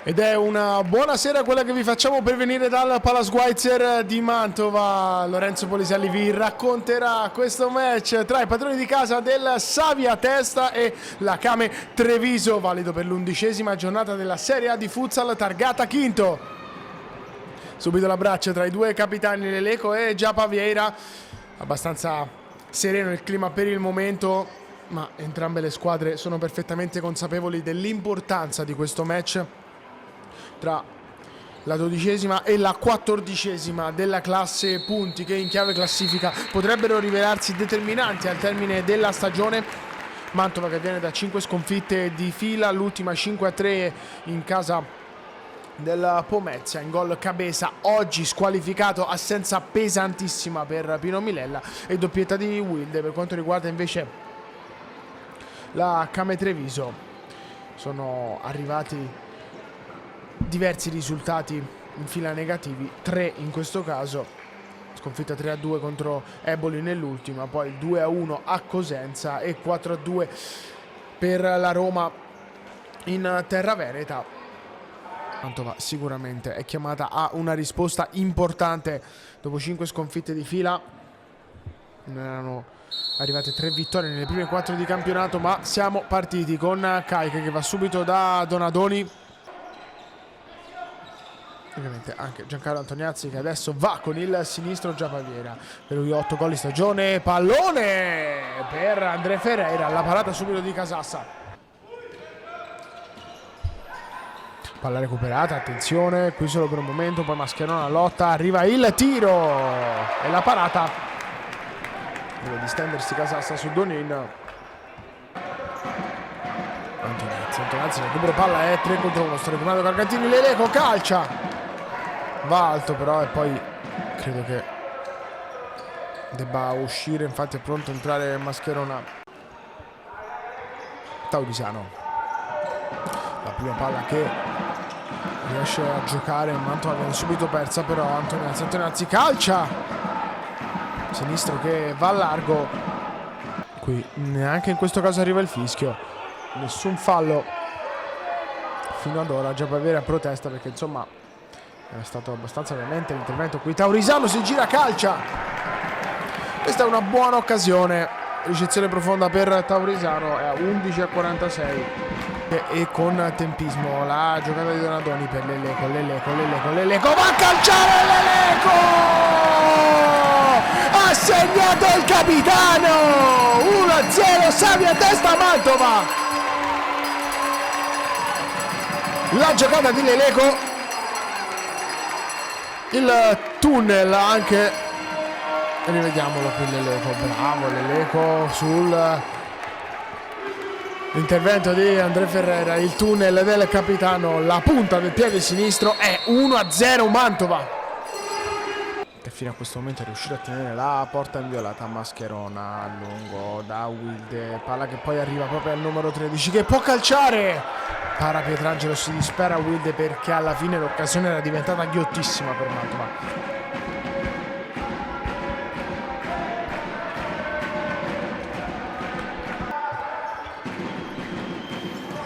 Ed è una buona sera quella che vi facciamo per venire dal Pala Schweitzer di Mantova. Lorenzo Poliselli vi racconterà questo match tra i padroni di casa del Savia Testa e la Kame Treviso, valido per l'11ª giornata della Serie A di futsal targata quinto. Subito l'abbraccio tra i due capitani Leleco e Giapa Vieira. Abbastanza sereno il clima per il momento, ma entrambe le squadre sono perfettamente consapevoli dell'importanza di questo match tra la 12ª e la 14ª della classe punti, che in chiave classifica potrebbero rivelarsi determinanti al termine della stagione. Mantova che viene da 5 sconfitte di fila, l'ultima 5-3 in casa del Pomezia, in gol Cabeza, oggi squalificato, assenza pesantissima per Pino Milella, e doppietta di Wilde. Per quanto riguarda invece la Kame Treviso, sono arrivati diversi risultati in fila negativi, 3 in questo caso, sconfitta 3-2 contro Eboli nell'ultima, poi 2-1 a Cosenza e 4-2 per la Roma in terra veneta. Mantova sicuramente è chiamata a una risposta importante dopo 5 sconfitte di fila. Non erano arrivate 3 vittorie nelle prime 4 di campionato, ma siamo partiti con Caiche che va subito da Donadoni. Ovviamente anche Giancarlo Antoniazzi che adesso va con il sinistro Giapaviera. Per lui 8 gol di stagione, pallone per Andrea Ferreira, la parata subito di Casassa. Palla recuperata, attenzione, qui solo per un momento, poi Mascherona lotta, arriva il tiro e la parata. Deve distendersi Casassa su Donin. Antonazzi, recupero palla, è 3 contro 1, sta recuperando Gargantini, Leleco calcia. Va alto però e poi credo che debba uscire, infatti è pronto a entrare Mascherona. Taurisano, la prima palla che riesce a giocare, Mantova viene subito persa però Antonazzi calcia, sinistro che va a largo, qui neanche in questo caso arriva il fischio, nessun fallo fino ad ora. Giapaviera protesta perché insomma è stato abbastanza veramente l'intervento qui. Taurisano si gira, calcia, questa è una buona occasione, ricezione profonda per Taurisano, è a 11:46 e con tempismo la giocata di Donadoni per Leleco va a calciare, Leleco ha segnato il capitano, 1-0 Savia Testa Mantova. La giocata di Leleco, il tunnel anche, rivediamolo qui Leleco, bravo Leleco sul l'intervento di Andrea Ferreira, il tunnel del capitano, la punta del piede sinistro, è 1-0 Mantova, che fino a questo momento è riuscito a tenere la porta inviolata. Mascherona a lungo da Wilde, palla che poi arriva proprio al numero 13 che può calciare. Para Pietrangelo, si dispera Wilde perché alla fine l'occasione era diventata ghiottissima per Mantova.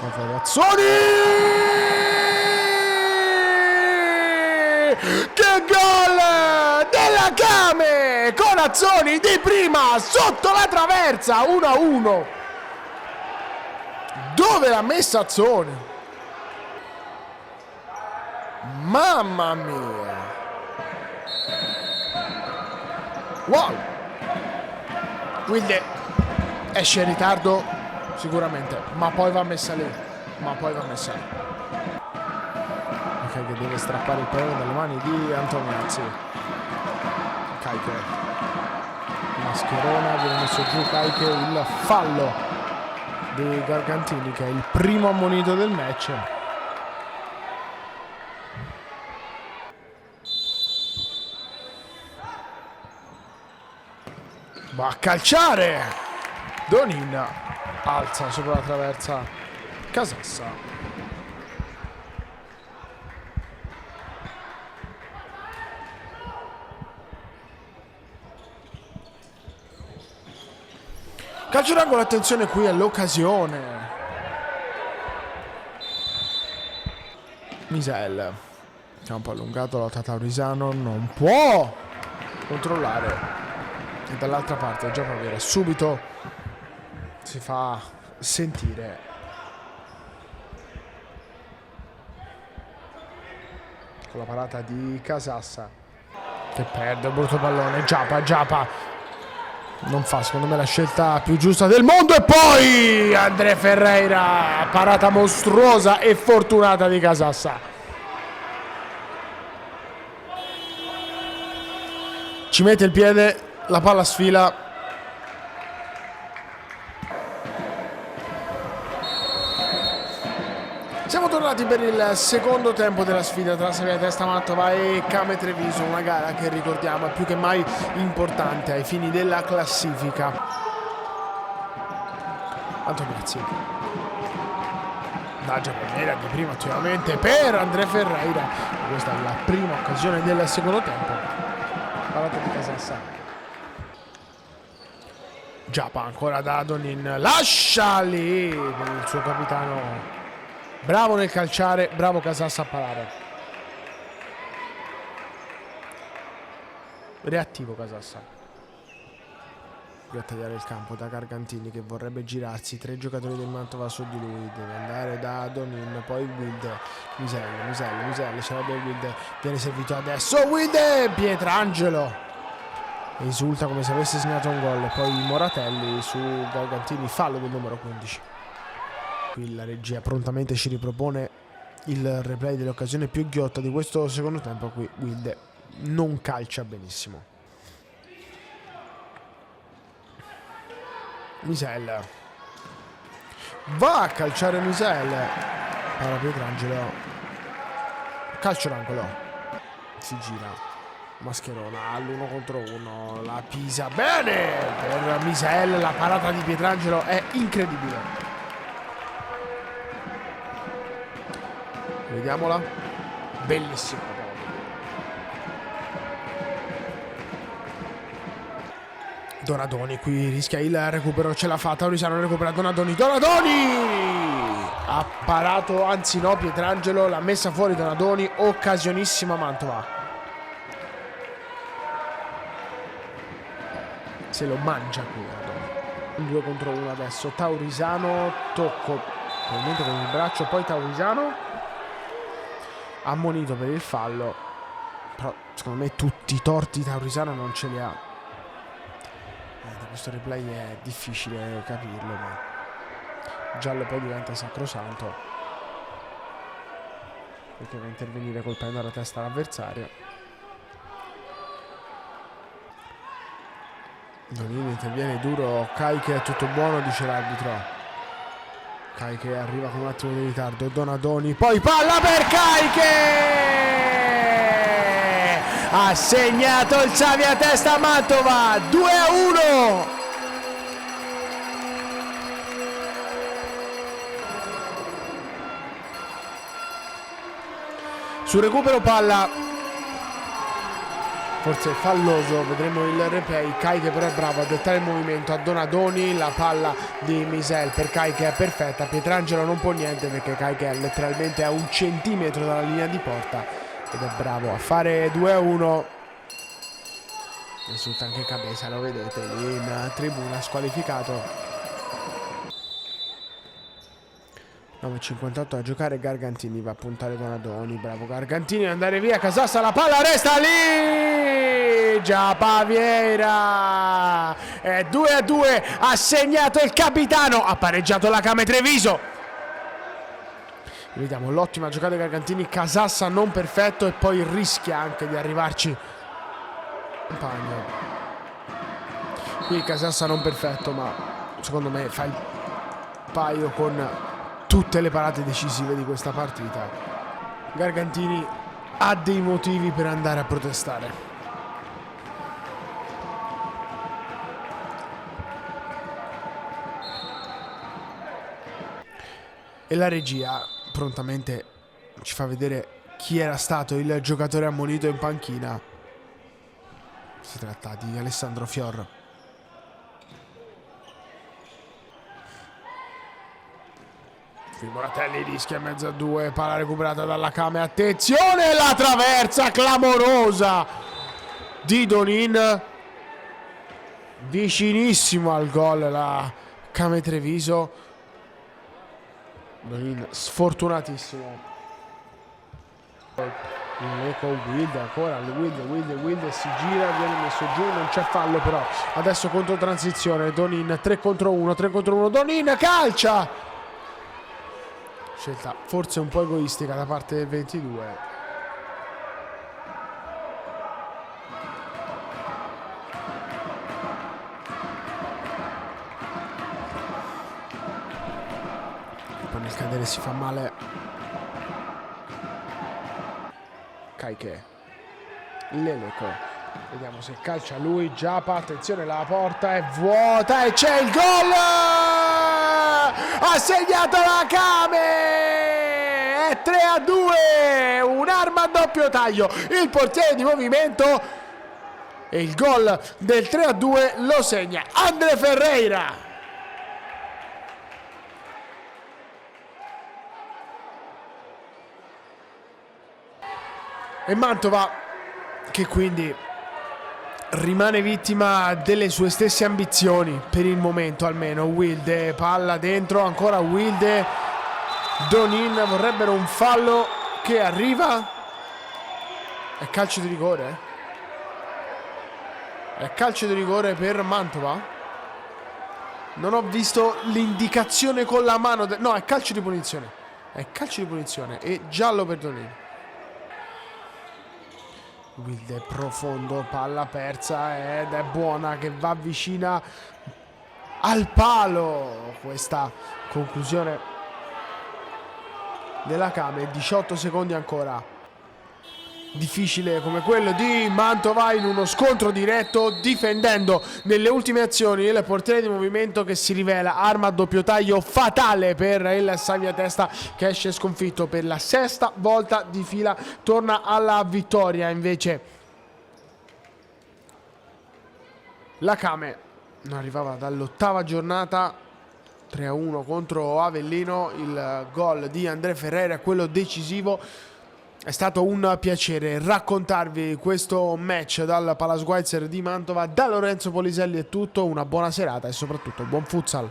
Confederazioni! Che gol della Kame! Corazzoni di prima sotto la traversa, 1-1. Dove l'ha messa Azzoni? Mamma mia! Wow! Wilde esce in ritardo sicuramente, ma poi va messa lì. Ok, che deve strappare il pallone dalle mani di Antoniazzi. Caiche. Mascherona, viene messo giù Caiche, il fallo di Gargantini che è il primo ammonito del match. Va a calciare Donin, alza sopra la traversa Casassa. Calcio d'angolo, attenzione qui all'occasione. Misel, campo allungato, lotta Taurisano, non può controllare, e dall'altra parte già Pavera subito si fa sentire. Con la parata di Casassa che perde un brutto pallone. Giappa non fa secondo me la scelta più giusta del mondo, e poi André Ferreira, parata mostruosa e fortunata di Casassa. Ci mette il piede, la palla sfila. Siamo tornati per il secondo tempo della sfida tra Savia Testa Mantova e Came Treviso, una gara che ricordiamo è più che mai importante ai fini della classifica. Antoniazzi. Dagia Palmera di prima attivamente per André Ferreira. Questa è la prima occasione del secondo tempo. Parata di Casassa. Giappa ancora da Adonin. Lascia lì per il suo capitano. Bravo nel calciare, bravo Casassa a parare. Reattivo Casassa. Qui a tagliare il campo da Gargantini che vorrebbe girarsi. 3 giocatori del Mantova su di lui. Deve andare da Adonin, poi Wilde. Miselle, sarebbe Wilde. Viene servito adesso. Wilde! Pietrangelo. Esulta come se avesse segnato un gol. Poi Moratelli su Gargantini. Fallo del numero 15. Qui la regia prontamente ci ripropone il replay dell'occasione più ghiotta di questo secondo tempo. Qui Wilde non calcia benissimo. Misel va a calciare Misel. Para Pietrangelo. Calcio d'angolo. Si gira. Mascherona all'1 contro 1. La pisa bene per Misel. La parata di Pietrangelo è incredibile. Vediamola. Bellissima. Donadoni qui rischia il recupero. Ce l'ha fatta. Taurisano recupera Donadoni. Ha parato, anzi no, Pietrangelo l'ha messa fuori Donadoni. Occasionissima Mantova. Se lo mangia qui Donadoni. 2 contro 1 adesso. Taurisano. Tocco probabilmente con il braccio. Poi Taurisano ammonito per il fallo, però secondo me tutti i torti Taurisano non ce li ha. Da questo replay è difficile capirlo, ma giallo poi diventa sacrosanto perché va a intervenire colpendo alla testa l'avversario. Donini interviene duro. Caiche è tutto buono, dice l'arbitro. Caiche arriva con un attimo di ritardo. Donadoni, poi palla per Caiche! Ha segnato il Savia Testa Mantova, 2-1. Sul recupero palla forse falloso, vedremo il replay. Caiche però è bravo a dettare il movimento a Donadoni. La palla di Misel per Caiche è perfetta. Pietrangelo non può niente perché Caiche è letteralmente a 1 centimetro dalla linea di porta ed è bravo a fare 2-1. Risulta anche Cabeza, lo vedete lì in tribuna, squalificato. 9:58 a giocare. Gargantini va a puntare Donadoni. Bravo Gargantini ad andare via. Casassa, la palla resta lì. Già Paviera. È 2-2. Ha segnato il capitano. Ha pareggiato la Came Treviso. Vediamo l'ottima giocata di Gargantini. Casassa non perfetto e poi rischia anche di arrivarci. Compagno. Qui Casassa non perfetto, ma secondo me fa il paio con tutte le parate decisive di questa partita. Gargantini ha dei motivi per andare a protestare. E la regia prontamente ci fa vedere chi era stato il giocatore ammonito in panchina. Si tratta di Alessandro Fior. Moratelli rischia in mezzo a due, palla recuperata dalla Kame, attenzione la traversa clamorosa di Donin, vicinissimo al gol la Kame Treviso. Donin sfortunatissimo. Ecco Wild, ancora Wild si gira, viene messo giù, non c'è fallo però. Adesso contro transizione, Donin 3 contro 1, Donin calcia! Scelta forse un po' egoistica da parte del 22. Poi nel cadere si fa male Kaike. Leleko, vediamo se calcia lui. Giappa, attenzione, la porta è vuota e c'è il gol! Ha segnato la Kame! È 3-2, un'arma a doppio taglio, il portiere di movimento, e il gol del 3-2 lo segna Andre Ferreira. E Mantova, che quindi rimane vittima delle sue stesse ambizioni, per il momento almeno. Wilde, palla dentro, ancora Wilde. Donin vorrebbero un fallo che arriva. È calcio di rigore? È calcio di rigore per Mantova? Non ho visto l'indicazione con la mano. No, è calcio di punizione. È calcio di punizione e giallo per Donin. Wilde profondo, palla persa ed è buona, che va vicina al palo. Questa conclusione della Kame. 18 secondi ancora. Difficile come quello di Mantova in uno scontro diretto, difendendo nelle ultime azioni il portiere di movimento, che si rivela arma a doppio taglio fatale per il Savia Testa, che esce sconfitto per la sesta volta di fila, torna alla vittoria. Invece la Kame non arrivava dall'8ª giornata. 3-1 contro Avellino, il gol di Andre Ferreira, quello decisivo. È stato un piacere raccontarvi questo match dal Palace Schweizer di Mantova. Da Lorenzo Poliselli è tutto, una buona serata e soprattutto buon futsal.